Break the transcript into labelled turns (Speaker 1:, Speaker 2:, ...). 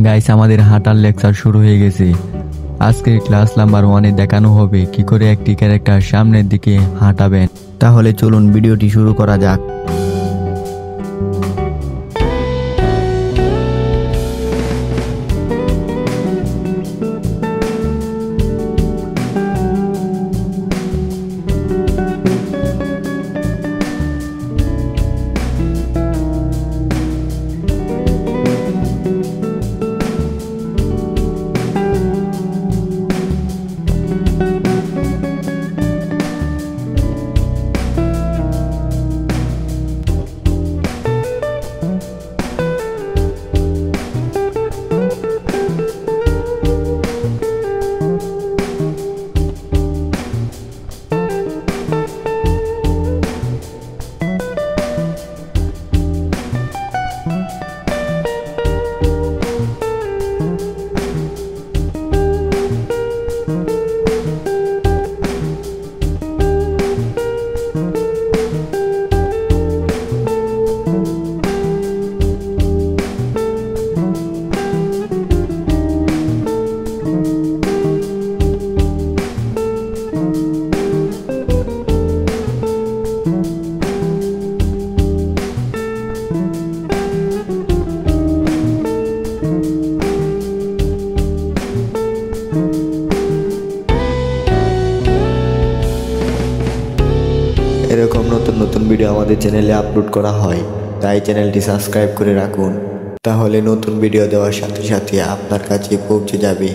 Speaker 1: Guys, আমাদের হাঁটার lecture শুরু হয়ে গেছে। আজকের ক্লাস নাম্বার 1-এ দেখানো হবে কি করে একটি ক্যারেক্টার সামনের দিকে হাঁটাবেন। তাহলে চলুন ভিডিওটি শুরু করা যাক।
Speaker 2: এরকম নতুন নতুন ভিডিও আমাদের চ্যানেলে আপলোড করা হয়, তাই চ্যানেলটি সাবস্ক্রাইব করে রাখুন। তাহলে নতুন ভিডিও দেওয়ার সাথে সাথে আপনার কাছে পৌঁছে যাবে।